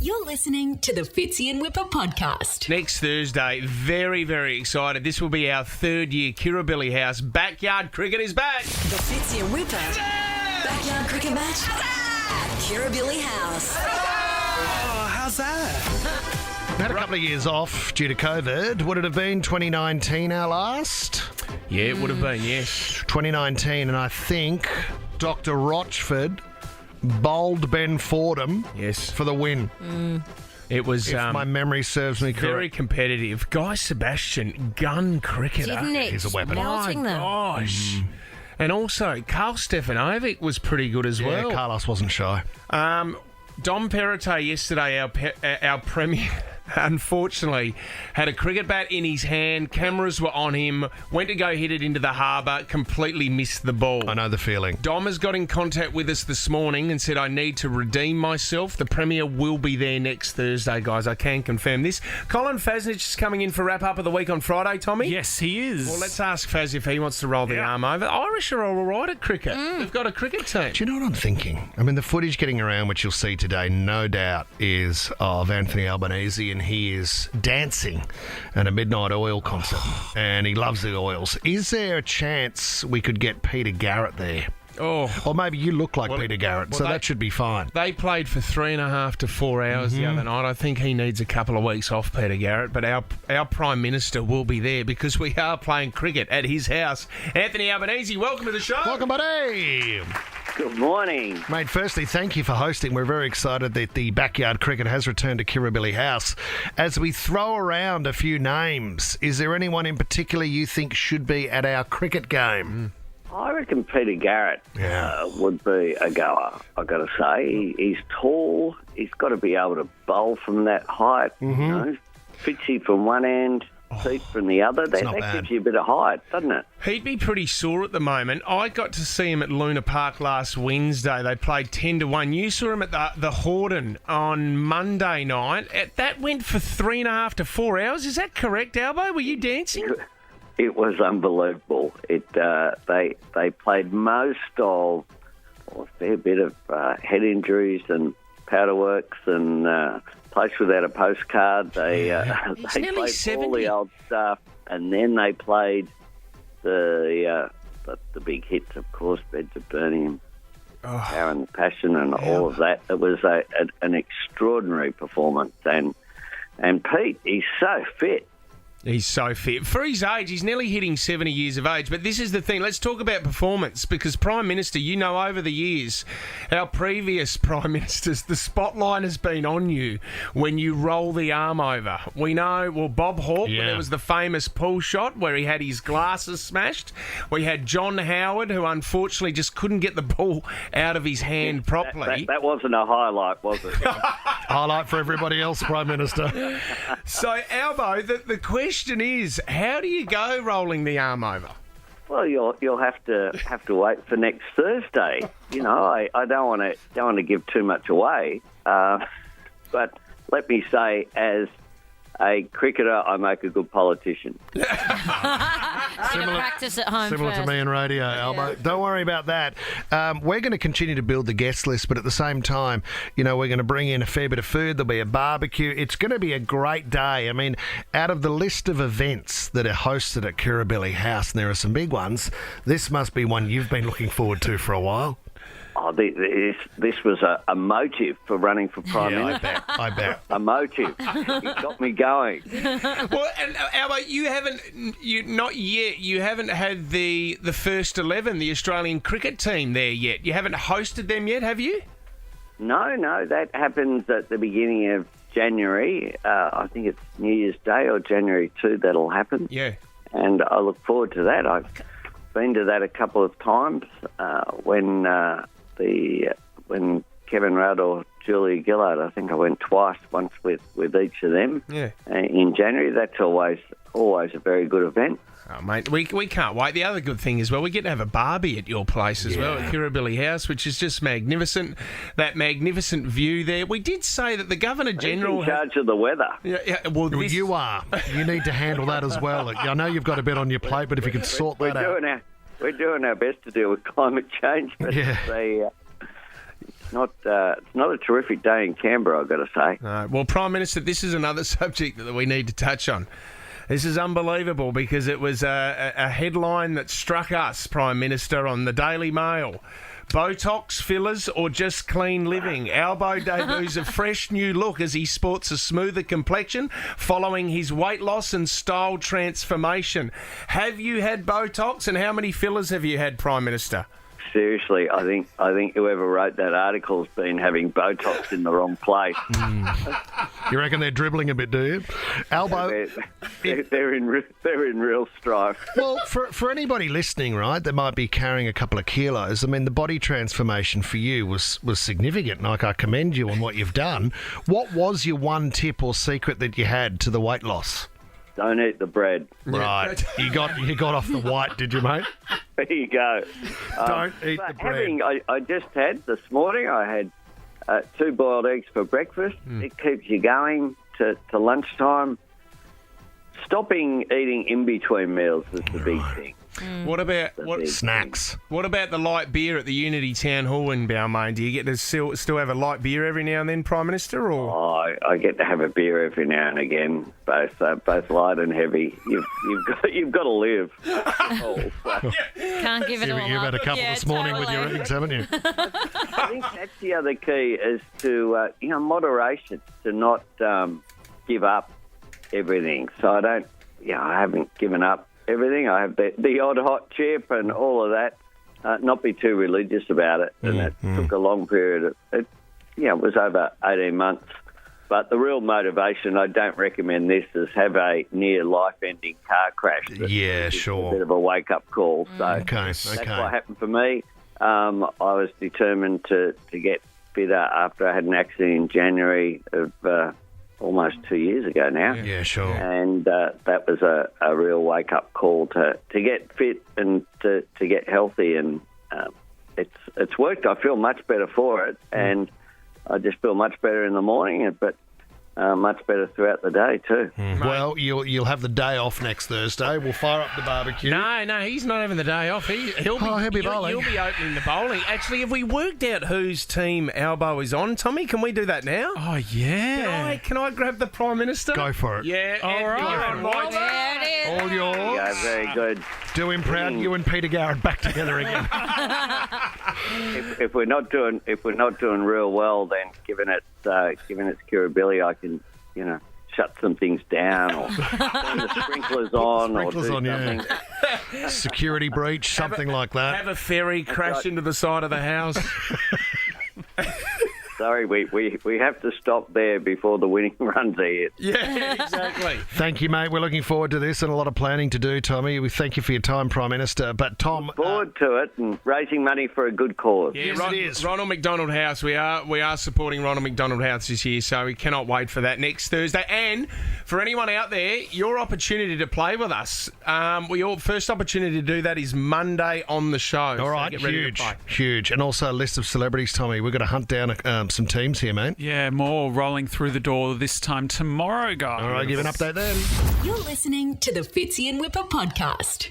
You're listening to the Fitzy and Wippa podcast. Next Thursday, very, very excited. This will be our third year Kirribilli House. Backyard cricket is back. The Fitzy and Wippa backyard cricket match at Kirribilli House. Oh, how's that? We had a couple of years off due to COVID. Would it have been 2019 our last? Yeah, it would have been, yes. 2019, and I think Dr. Rochford bowled Ben Fordham for the win. It was, if my memory serves me correct. Very competitive. Guy Sebastian, gun cricketer. Didn't it? He's a weapon. Melting them. Gosh. And also, Carl Stefanovic was pretty good as well. Yeah, Carlos wasn't shy. Dom Perrottet yesterday, our premier, unfortunately, had a cricket bat in his hand. Cameras were on him. Went to go hit it into the harbour. Completely missed the ball. I know the feeling. Dom has got in contact with us this morning and said, I need to redeem myself. The Premier will be there next Thursday, guys. I can confirm this. Colin Fasnich is coming in for wrap-up of the week on Friday, Tommy. Yes, he is. Well, let's ask Faz if he wants to roll the arm over. Irish are all right at cricket. They've got a cricket team. Do you know what I'm thinking? I mean, the footage getting around, which you'll see today, no doubt, is of Anthony Albanese, and he is dancing at a Midnight Oil concert, and he loves the oils. Is there a chance we could get Peter Garrett there? Oh. Or maybe you look like Peter Garrett, so that should be fine. They played for 3.5 to 4 hours the other night. I think he needs a couple of weeks off, Peter Garrett, but our Prime Minister will be there because we are playing cricket at his house. Anthony Albanese, welcome to the show. Welcome, buddy. Good morning. Mate, firstly, thank you for hosting. We're very excited that the backyard cricket has returned to Kirribilli House. As we throw around a few names, is there anyone in particular you think should be at our cricket game? I reckon Peter Garrett would be a goer, I've got to say. He's tall. He's got to be able to bowl from that height. You know? Fitzy from one end, Pete from the other. That gives you a bit of height, doesn't it? He'd be pretty sore at the moment. I got to see him at Luna Park last Wednesday. They played 10-1. You saw him at the Hordern on Monday night. That went for 3.5 to 4 hours. Is that correct, Albo? Were you dancing? It was unbelievable. They played most of a fair bit of head injuries and powder works and Place Without a Postcard. They played all 70. the old stuff, and then they played the big hits, of course, Beds of Birmingham, Power and the Passion, and all of that. It was an extraordinary performance, and Pete, he's so fit. He's so fit. For his age, he's nearly hitting 70 years of age. But this is the thing. Let's talk about performance because, Prime Minister, you know, over the years, our previous Prime Ministers, the spotlight has been on you when you roll the arm over. We know, well, Bob Hawke, there was the famous pull shot where he had his glasses smashed. We had John Howard, who unfortunately just couldn't get the ball out of his hand properly. That wasn't a highlight, was it? Highlight for everybody else, Prime Minister. So, Albo, the question is, how do you go rolling the arm over? Well, you'll have to wait for next Thursday. You know, I don't want to give too much away, but let me say, as a cricketer, I make a good politician. Practice at home Similar first. to me in radio, Albo. Don't worry about that. We're going to continue to build the guest list, but at the same time, you know, we're going to bring in a fair bit of food. There'll be a barbecue. It's going to be a great day. I mean, out of the list of events that are hosted at Kirribilli House, and there are some big ones, this must be one you've been looking forward to for a while. Oh, this was a motive for running for Prime Minister. I bet. A motive. It got me going. Well, and Albo, you haven't had the first 11, the Australian cricket team there yet. You haven't hosted them yet, have you? No, that happens at the beginning of January. I think it's New Year's Day or January 2 that'll happen. Yeah. And I look forward to that. I've been to that a couple of times when Kevin Rudd or Julia Gillard, I think I went twice, once with each of them. Yeah. In January. That's always a very good event. Oh, mate, we can't wait. The other good thing is, well, we get to have a barbie at your place as well, at Kirribilli House, which is just magnificent. That magnificent view there. We did say that the Governor-General... He's in charge of the weather. Well, you are. You need to handle that as well. I know you've got a bit on your plate, but if you could sort that out... We're doing our best to deal with climate change, but it's not a terrific day in Canberra, I've got to say. Well, Prime Minister, this is another subject that we need to touch on. This is unbelievable because it was a headline that struck us, Prime Minister, on the Daily Mail. Botox, fillers, or just clean living? Albo debuts a fresh new look as he sports a smoother complexion following his weight loss and style transformation. Have you had Botox, and how many fillers have you had, Prime Minister? Seriously, I think whoever wrote that article's been having Botox in the wrong place. You reckon they're dribbling a bit, do you? Albo, They're in real strife. well, for anybody listening, right, that might be carrying a couple of kilos, I mean, the body transformation for you was significant. Like, I commend you on what you've done. What was your one tip or secret that you had to the weight loss? Don't eat the bread. Right. You got off the white, did you, mate? There you go. Don't eat the bread. I just had this morning, I had 2 boiled eggs for breakfast. It keeps you going to lunchtime. Stopping eating in between meals is the big thing. What about Snacks. What about the light beer at the Unity Town Hall in Balmain? Do you get to still have a light beer every now and then, Prime Minister? Or I get to have a beer every now and again, both light and heavy. You've got to live. Can't give it all up. You've had a couple this morning with your eggs, haven't you? I think that's the other key is to moderation, to not give up everything. So I haven't given up everything. I have the odd hot chip and all of that. Not be too religious about it. And it took a long period. It was over 18 months. But the real motivation, I don't recommend this, is have a near life-ending car crash. Yeah, sure. A bit of a wake-up call. So That's what happened for me. I was determined to get fitter after I had an accident in January of almost 2 years ago now. Yeah, sure. And that was a real wake-up call to get fit and to get healthy. And it's worked. I feel much better for it. And I just feel much better in the morning, but much better throughout the day too. Well, you'll have the day off next Thursday. We'll fire up the barbecue. No, he's not having the day off. He'll be bowling. You'll be opening the bowling. Actually, have we worked out whose team Albo is on, Tommy? Can we do that now? Oh, yeah. Can I grab the Prime Minister? Go for it. Yeah, All right. you're on my team. There it is. All yours. Yeah, very good. Do him proud. You and Peter Garrett back together again. If we're not doing real well, then given its curability, I can shut some things down or turn the sprinklers on or do something. Yeah. Security breach, something like that. Have a ferry crash into the side of the house. Sorry, we have to stop there before the winning runs ahead. Yeah, exactly. Thank you, mate. We're looking forward to this and a lot of planning to do, Tommy. We thank you for your time, Prime Minister. But Tom, Forward to it and raising money for a good cause. Yeah, Yes, it is. Ronald McDonald House. We are supporting Ronald McDonald House this year, so we cannot wait for that next Thursday. And for anyone out there, your opportunity to play with us, your first opportunity to do that is Monday on the show. all right, get ready to play. huge. And also a list of celebrities, Tommy. We're going to hunt down some teams here, mate. Yeah, more rolling through the door this time tomorrow, guys. All right, give an update then. You're listening to the Fitzy and Wippa podcast.